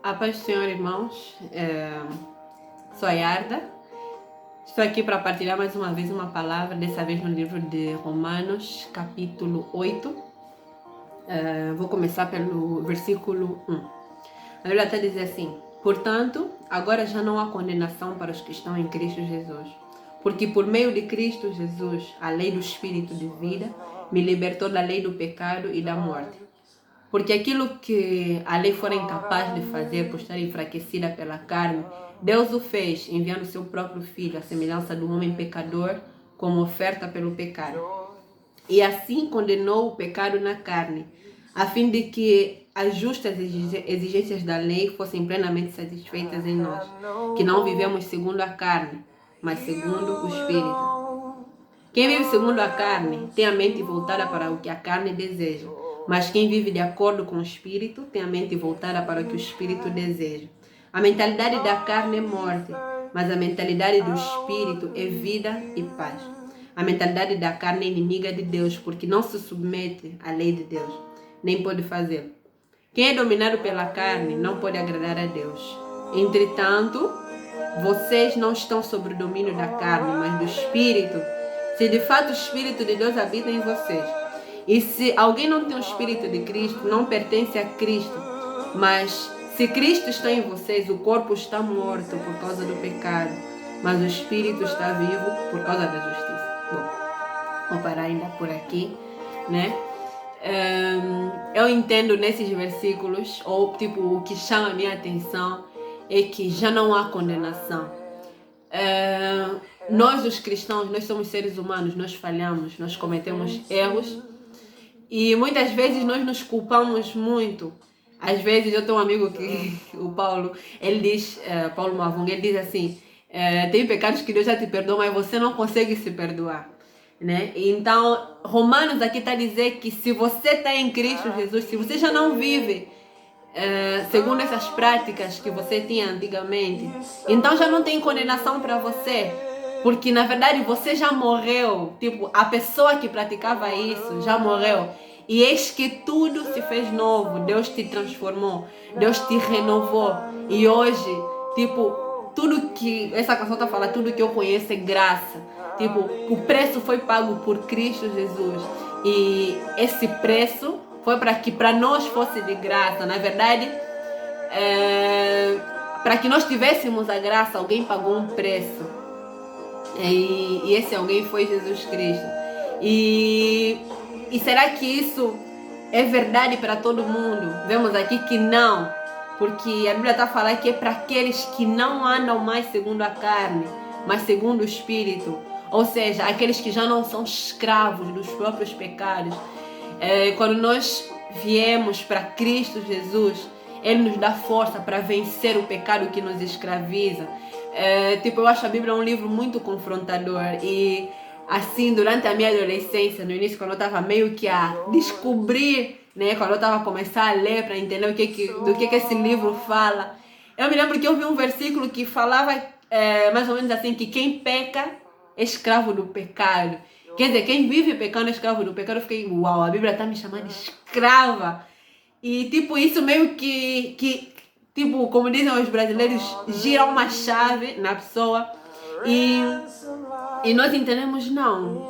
A paz do Senhor, irmãos. Sou a Yarda. Estou aqui para partilhar mais uma vez uma palavra, dessa vez no livro de Romanos, capítulo 8. Vou começar pelo versículo 1. A Bíblia está dizendo assim: portanto, agora já não há condenação para os que estão em Cristo Jesus. Porque por meio de Cristo Jesus, a lei do Espírito de vida me libertou da lei do pecado e da morte. Porque aquilo que a lei fora incapaz de fazer por estar enfraquecida pela carne, Deus o fez, enviando seu próprio Filho, à semelhança do homem pecador, como oferta pelo pecado. E assim condenou o pecado na carne, a fim de que as justas exigências da lei fossem plenamente satisfeitas em nós, que não vivemos segundo a carne, mas segundo o Espírito. Quem vive segundo a carne tem a mente voltada para o que a carne deseja, mas quem vive de acordo com o Espírito tem a mente voltada para o que o Espírito deseja. A mentalidade da carne é morte, mas a mentalidade do Espírito é vida e paz. A mentalidade da carne é inimiga de Deus, porque não se submete à lei de Deus, nem pode fazê-lo. Quem é dominado pela carne não pode agradar a Deus. Entretanto, vocês não estão sob o domínio da carne, mas do Espírito, se de fato o Espírito de Deus habita em vocês. E se alguém não tem o Espírito de Cristo, não pertence a Cristo. Mas se Cristo está em vocês, o corpo está morto por causa do pecado, mas o Espírito está vivo por causa da justiça. Bom, vou parar ainda por aqui, né? Eu entendo nesses versículos, ou tipo, o que chama a minha atenção é que já não há condenação. Nós os cristãos, nós somos seres humanos, nós falhamos, nós cometemos erros e muitas vezes nós nos culpamos muito. Às vezes eu tenho um amigo que, o Paulo, ele diz, Paulo Mavung, ele diz assim, tem pecados que Deus já te perdoa, mas você não consegue se perdoar, né? Então, Romanos aqui está a dizer que se você está em Cristo Jesus, se você já não vive segundo essas práticas que você tinha antigamente, então já não tem condenação para você, porque na verdade você já morreu. Tipo, a pessoa que praticava isso já morreu, e eis que tudo se fez novo. Deus te transformou, Deus te renovou, e hoje, tipo, tudo que essa canção está falando, tudo que eu conheço é graça. Tipo, o preço foi pago por Cristo Jesus, e esse preço foi para que para nós fosse de graça. Na verdade, para que nós tivéssemos a graça, alguém pagou um preço. E esse alguém foi Jesus Cristo. E será que isso é verdade para todo mundo? Vemos aqui que não. Porque a Bíblia está falando que é para aqueles que não andam mais segundo a carne, mas segundo o Espírito. Ou seja, aqueles que já não são escravos dos próprios pecados. Quando nós viemos para Cristo Jesus, Ele nos dá força para vencer o pecado que nos escraviza. Tipo, eu acho a Bíblia um livro muito confrontador. E assim, durante a minha adolescência, no início, quando eu estava meio que a descobrir, né, quando eu estava a começar a ler para entender do que esse livro fala, eu me lembro que eu vi um versículo que falava mais ou menos assim, que quem peca é escravo do pecado. Quer dizer, quem vive pecando é escravo do pecado. Eu fiquei, uau, a Bíblia está me chamando de escrava. E tipo, isso meio que tipo, como dizem os brasileiros, gira uma chave na pessoa. E nós entendemos, não.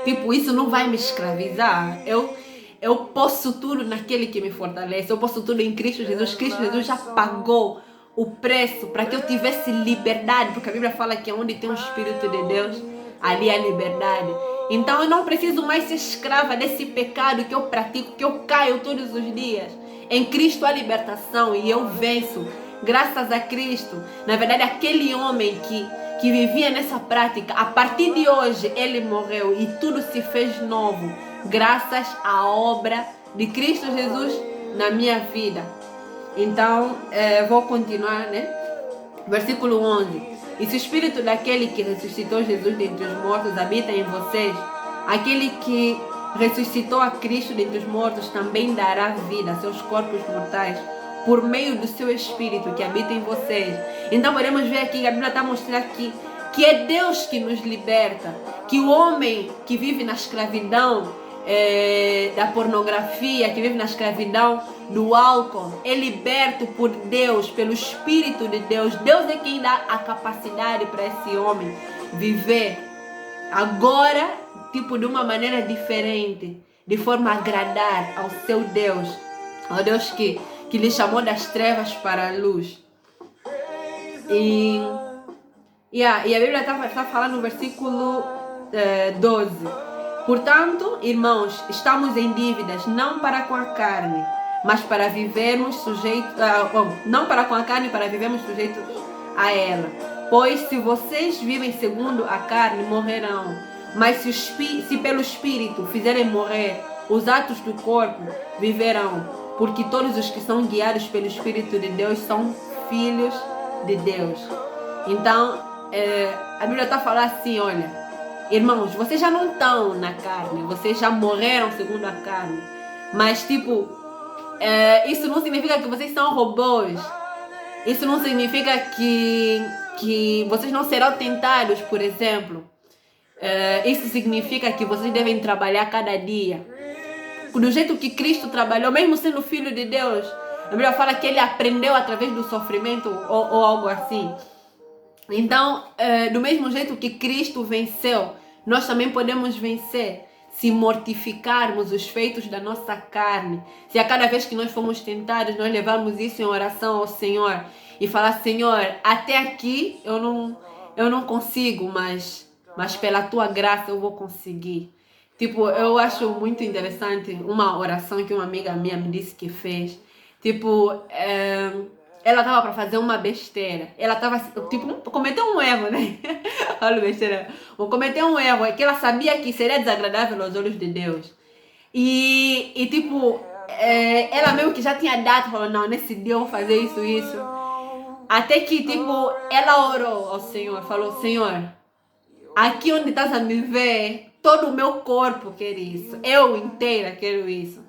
Tipo, isso não vai me escravizar. Eu posso tudo naquele que me fortalece. Eu posso tudo em Cristo Jesus. Cristo Jesus já pagou o preço para que eu tivesse liberdade. Porque a Bíblia fala que onde tem o Espírito de Deus, ali há liberdade. Então eu não preciso mais ser escrava desse pecado que eu pratico, que eu caio todos os dias. Em Cristo há libertação e eu venço, graças a Cristo. Na verdade, aquele homem que vivia nessa prática, a partir de hoje ele morreu e tudo se fez novo, graças à obra de Cristo Jesus na minha vida. Então, vou continuar, né? Versículo 11. E se o Espírito daquele que ressuscitou Jesus dentre os mortos habita em vocês, aquele que ressuscitou a Cristo dentre os mortos também dará vida a seus corpos mortais por meio do seu Espírito que habita em vocês. Então podemos ver aqui que a Bíblia está mostrando que é Deus que nos liberta, que o homem que vive na escravidão da pornografia, que vive na escravidão do álcool, é liberto por Deus, pelo Espírito de Deus. Deus é quem dá a capacidade para esse homem viver agora, tipo, de uma maneira diferente, de forma a agradar ao seu Deus, ao Deus que lhe chamou das trevas para a luz. E a Bíblia está falando no versículo 12. Portanto, irmãos, estamos em dívidas, não para com a carne, mas para vivermos sujeitos, não para com a carne, para vivermos sujeitos a ela. Pois se vocês vivem segundo a carne, morrerão. Mas se pelo Espírito fizerem morrer os atos do corpo, viverão. Porque todos os que são guiados pelo Espírito de Deus são filhos de Deus. Então, a Bíblia está falando assim, olha, irmãos, vocês já não estão na carne, vocês já morreram segundo a carne. Mas, tipo, isso não significa que vocês são robôs. Isso não significa que vocês não serão tentados, por exemplo. Isso significa que vocês devem trabalhar cada dia. Do jeito que Cristo trabalhou, mesmo sendo filho de Deus. A Bíblia fala que ele aprendeu através do sofrimento ou algo assim. Então, do mesmo jeito que Cristo venceu, nós também podemos vencer se mortificarmos os feitos da nossa carne. Se a cada vez que nós formos tentados, nós levarmos isso em oração ao Senhor e falar, Senhor, até aqui eu não consigo, mas pela tua graça eu vou conseguir. Tipo, eu acho muito interessante uma oração que uma amiga minha me disse que fez. Tipo, ela tava para fazer uma besteira. Ela tava, tipo, cometeu um erro, né? Olha besteira. Cometeu um erro, é que ela sabia que seria desagradável aos olhos de Deus. E tipo, ela mesmo que já tinha dado, falou, não, nesse dia eu vou fazer isso. Até que, tipo, ela orou ao Senhor, falou, Senhor, aqui onde estás a me ver, todo o meu corpo quer isso. Eu inteira quero isso.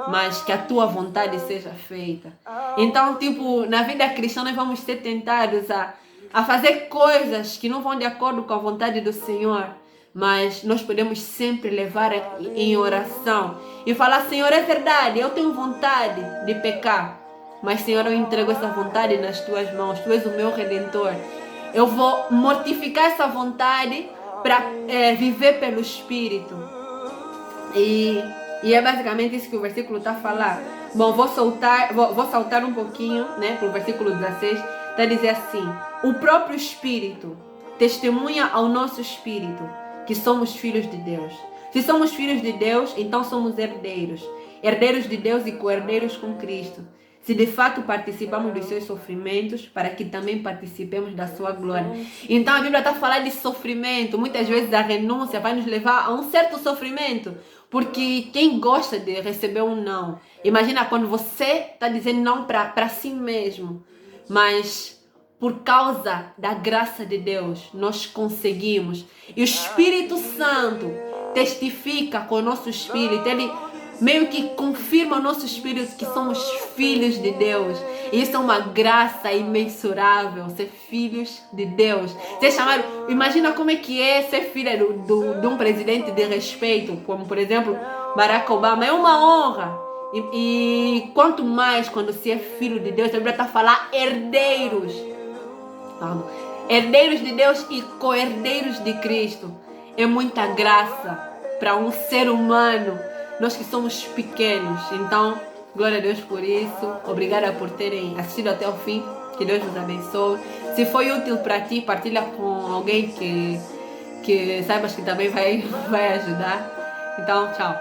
Mas que a tua vontade seja feita. Então, tipo, na vida cristã nós vamos ser tentados a fazer coisas que não vão de acordo com a vontade do Senhor. Mas nós podemos sempre levar em oração e falar, Senhor, é verdade, eu tenho vontade de pecar. Mas, Senhor, eu entrego essa vontade nas tuas mãos. Tu és o meu Redentor. Eu vou mortificar essa vontade para viver pelo Espírito. E é basicamente isso que o versículo está falando. Bom, vou saltar um pouquinho, né, para o versículo 16. Está a dizer assim, o próprio Espírito testemunha ao nosso Espírito que somos filhos de Deus. Se somos filhos de Deus, então somos herdeiros. Herdeiros de Deus e co-herdeiros com Cristo. Se de fato participamos dos seus sofrimentos, para que também participemos da sua glória. Então a Bíblia está falando de sofrimento. Muitas vezes a renúncia vai nos levar a um certo sofrimento. Porque quem gosta de receber um não? Imagina quando você está dizendo não para si mesmo. Mas por causa da graça de Deus, nós conseguimos. E o Espírito Santo testifica com o nosso espírito. Ele meio que confirma o nosso espírito que somos filhos de Deus. E isso é uma graça imensurável, ser filhos de Deus. Ser chamado, imagina como é que é ser filha de um presidente de respeito, como por exemplo Barack Obama. É uma honra. E quanto mais quando se é filho de Deus, a Bíblia está a falar herdeiros. Herdeiros de Deus e co-herdeiros de Cristo. É muita graça para um ser humano. Nós que somos pequenos. Então, glória a Deus por isso. Obrigada por terem assistido até o fim. Que Deus nos abençoe. Se foi útil para ti, partilha com alguém que saibas que também vai ajudar. Então, tchau.